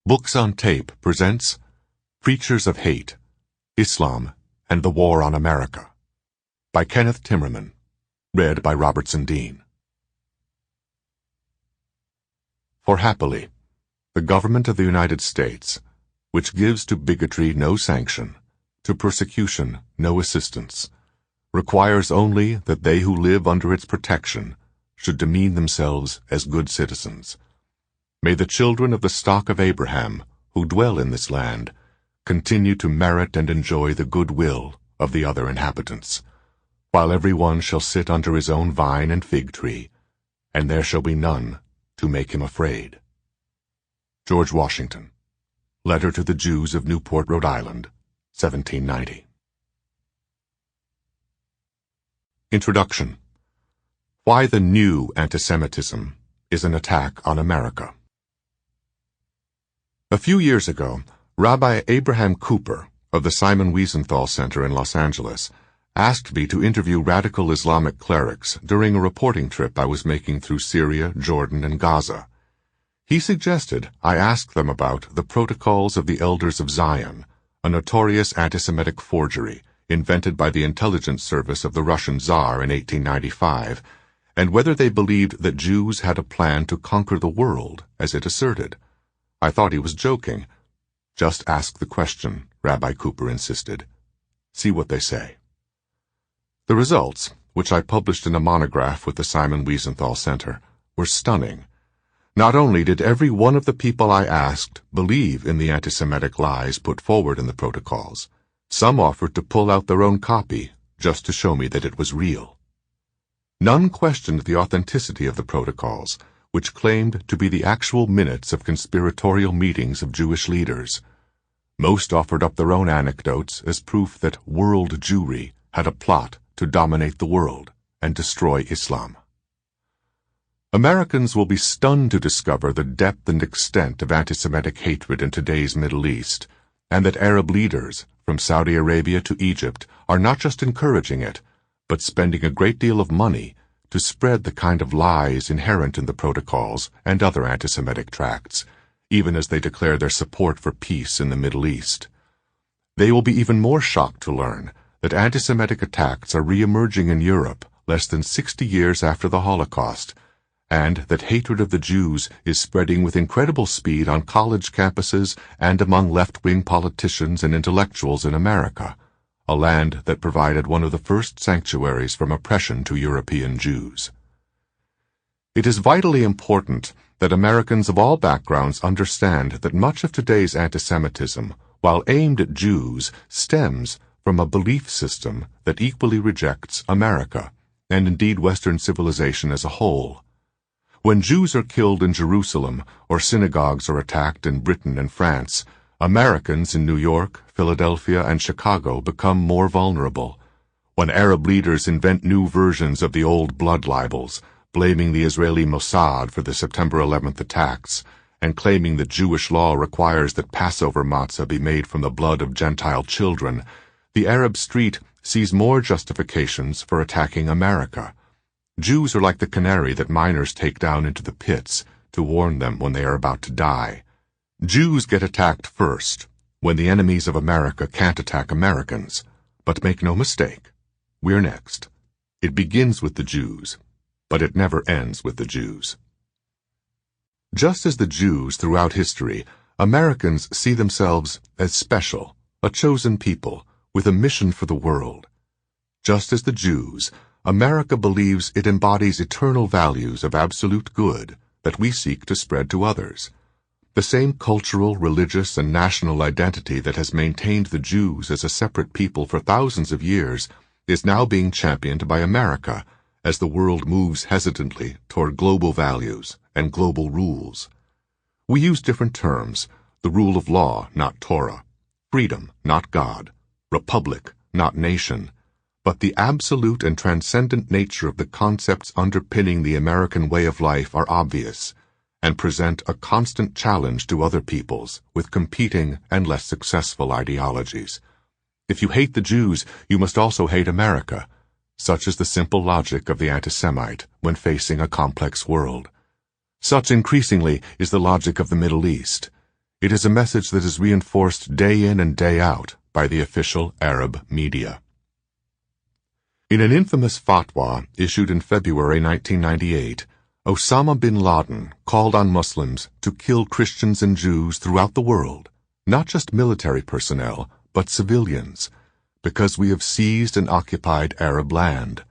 Books on Tape presents Preachers of Hate, Islam and the War on America by Kenneth Timmerman, read by Robertson Dean. For happily, the government of the United States, which gives to bigotry no sanction, to persecution no assistance, requires only that they who live under its protection should demean themselves as good citizens. May the children of the stock of Abraham, who dwell in this land, continue to merit and enjoy the good will of the other inhabitants, while every one shall sit under his own vine and fig tree, and there shall be none to make him afraid. George Washington, Letter to the Jews of Newport, Rhode Island, 1790. Introduction. Why the new anti-Semitism is an attack on America. A few years ago, Rabbi Abraham Cooper of the Simon Wiesenthal Center in Los Angeles asked me to interview radical Islamic clerics during a reporting trip I was making through Syria, Jordan, and Gaza. He suggested I ask them about the Protocols of the Elders of Zion, a notorious anti-Semitic forgery invented by the intelligence service of the Russian Tsar in 1895, and whether they believed that Jews had a plan to conquer the world, as it asserted. I thought he was joking. Just ask the question, Rabbi Cooper insisted. See what they say. The results, which I published in a monograph with the Simon Wiesenthal Center, were stunning. Not only did every one of the people I asked believe in the anti-Semitic lies put forward in the protocols, some offered to pull out their own copy just to show me that it was real. None questioned the authenticity of the protocols, which claimed to be the actual minutes of conspiratorial meetings of Jewish leaders. Most offered up their own anecdotes as proof that world Jewry had a plot to dominate the world and destroy Islam. Americans will be stunned to discover the depth and extent of anti-Semitic hatred in today's Middle East, and that Arab leaders, from Saudi Arabia to Egypt, are not just encouraging it, but spending a great deal of money to spread the kind of lies inherent in the protocols and other anti-Semitic tracts, even as they declare their support for peace in the Middle East. They will be even more shocked to learn that anti-Semitic attacks are re-emerging in Europe less than 60 years after the Holocaust, and that hatred of the Jews is spreading with incredible speed on college campuses and among left-wing politicians and intellectuals in America, a land that provided one of the first sanctuaries from oppression to European Jews. It is vitally important that Americans of all backgrounds understand that much of today's anti-Semitism, while aimed at Jews, stems from a belief system that equally rejects America, and indeed Western civilization as a whole. When Jews are killed in Jerusalem or synagogues are attacked in Britain and France, Americans in New York, Philadelphia, and Chicago become more vulnerable. When Arab leaders invent new versions of the old blood libels, blaming the Israeli Mossad for the September 11th attacks, and claiming that Jewish law requires that Passover matzah be made from the blood of Gentile children, the Arab street sees more justifications for attacking America. Jews are like the canary that miners take down into the pits to warn them when they are about to die. Jews get attacked first, when the enemies of America can't attack Americans. But make no mistake, we're next. It begins with the Jews, but it never ends with the Jews. Just as the Jews throughout history, Americans see themselves as special, a chosen people, with a mission for the world. Just as the Jews, America believes it embodies eternal values of absolute good that we seek to spread to others. The same cultural, religious, and national identity that has maintained the Jews as a separate people for thousands of years is now being championed by America as the world moves hesitantly toward global values and global rules. We use different terms: the rule of law, not Torah; freedom, not God; republic, not nation. But the absolute and transcendent nature of the concepts underpinning the American way of life are obvious, and present a constant challenge to other peoples with competing and less successful ideologies. If you hate the Jews, you must also hate America. Such is the simple logic of the anti-Semite when facing a complex world. Such increasingly is the logic of the Middle East. It is a message that is reinforced day in and day out by the official Arab media. In an infamous fatwa issued in February 1998, Osama bin Laden called on Muslims to kill Christians and Jews throughout the world, not just military personnel, but civilians, because we have seized and occupied Arab land.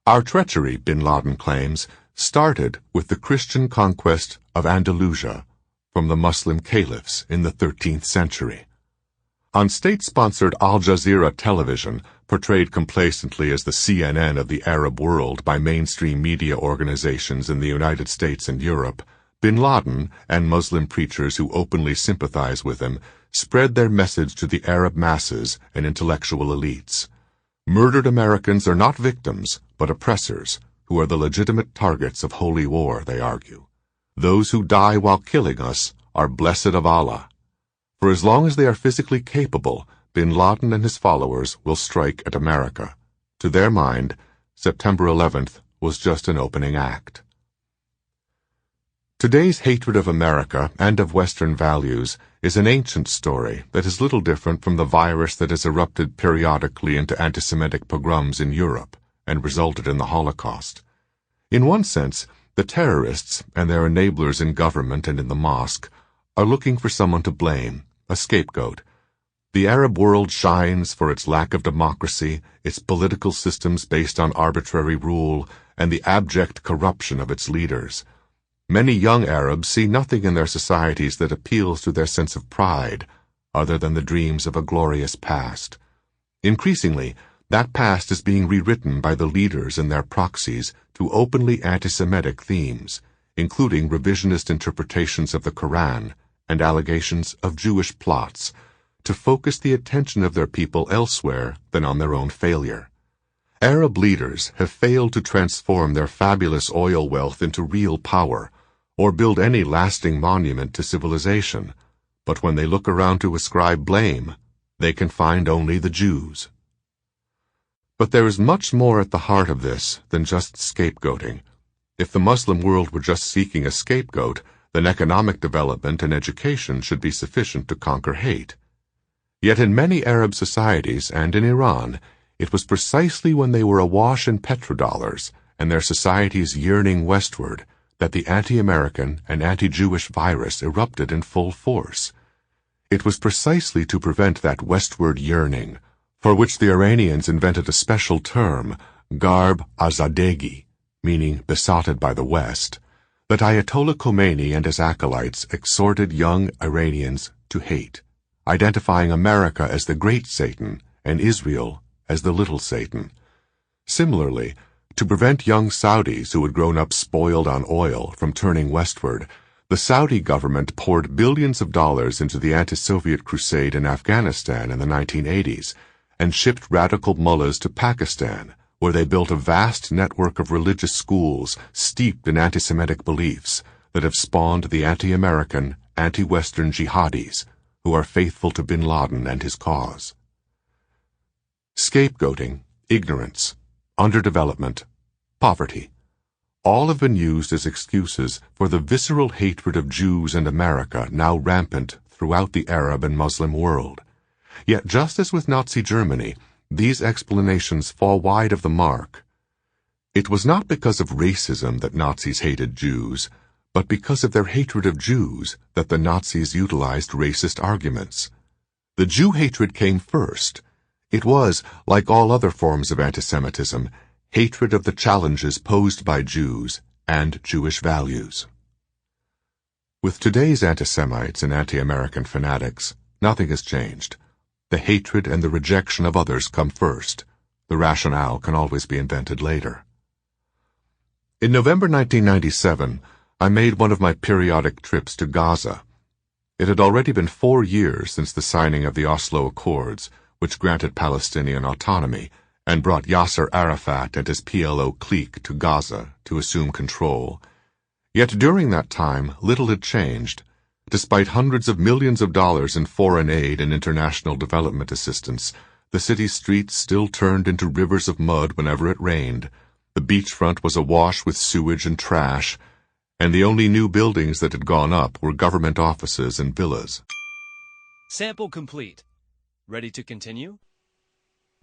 Our treachery, bin Laden claims, started with the Christian conquest of Andalusia from the Muslim caliphs in the 13th century. On state-sponsored Al Jazeera television, portrayed complacently as the CNN of the Arab world by mainstream media organizations in the United States and Europe, bin Laden and Muslim preachers who openly sympathize with him spread their message to the Arab masses and intellectual elites. Murdered Americans are not victims, but oppressors, who are the legitimate targets of holy war, they argue. Those who die while killing us are blessed of Allah. For as long as they are physically capable, bin Laden and his followers will strike at America. To their mind, September 11th was just an opening act. Today's hatred of America and of Western values is an ancient story that is little different from the virus that has erupted periodically into anti-Semitic pogroms in Europe and resulted in the Holocaust. In one sense, the terrorists and their enablers in government and in the mosque are looking for someone to blame, a scapegoat. The Arab world shines for its lack of democracy, its political systems based on arbitrary rule, and the abject corruption of its leaders. Many young Arabs see nothing in their societies that appeals to their sense of pride, other than the dreams of a glorious past. Increasingly, that past is being rewritten by the leaders and their proxies to openly anti-Semitic themes, including revisionist interpretations of the Quran and allegations of Jewish plots, to focus the attention of their people elsewhere than on their own failure. Arab leaders have failed to transform their fabulous oil wealth into real power, or build any lasting monument to civilization, but when they look around to ascribe blame, they can find only the Jews. But there is much more at the heart of this than just scapegoating. If the Muslim world were just seeking a scapegoat, then economic development and education should be sufficient to conquer hate. Yet in many Arab societies and in Iran, it was precisely when they were awash in petrodollars and their societies yearning westward that the anti-American and anti-Jewish virus erupted in full force. It was precisely to prevent that westward yearning, for which the Iranians invented a special term, garb azadegi, meaning besotted by the West, that Ayatollah Khomeini and his acolytes exhorted young Iranians to hate, identifying America as the great Satan and Israel as the little Satan. Similarly, to prevent young Saudis who had grown up spoiled on oil from turning westward, the Saudi government poured billions of dollars into the anti-Soviet crusade in Afghanistan in the 1980s and shipped radical mullahs to Pakistan, where they built a vast network of religious schools steeped in anti-Semitic beliefs that have spawned the anti-American, anti-Western jihadis who are faithful to bin Laden and his cause. Scapegoating, ignorance, underdevelopment, poverty, all have been used as excuses for the visceral hatred of Jews and America now rampant throughout the Arab and Muslim world. Yet just as with Nazi Germany, these explanations fall wide of the mark. It was not because of racism that Nazis hated Jews, but because of their hatred of Jews that the Nazis utilized racist arguments. The Jew hatred came first. It was, like all other forms of anti-Semitism, hatred of the challenges posed by Jews and Jewish values. With today's anti-Semites and anti-American fanatics, nothing has changed. The hatred and the rejection of others come first. The rationale can always be invented later. In November 1997, I made one of my periodic trips to Gaza. It had already been 4 years since the signing of the Oslo Accords, which granted Palestinian autonomy and brought Yasser Arafat and his PLO clique to Gaza to assume control. Yet during that time, little had changed. Despite hundreds of millions of dollars in foreign aid and international development assistance, the city's streets still turned into rivers of mud whenever it rained. The beachfront was awash with sewage and trash, and the only new buildings that had gone up were government offices and villas. Sample complete. Ready to continue?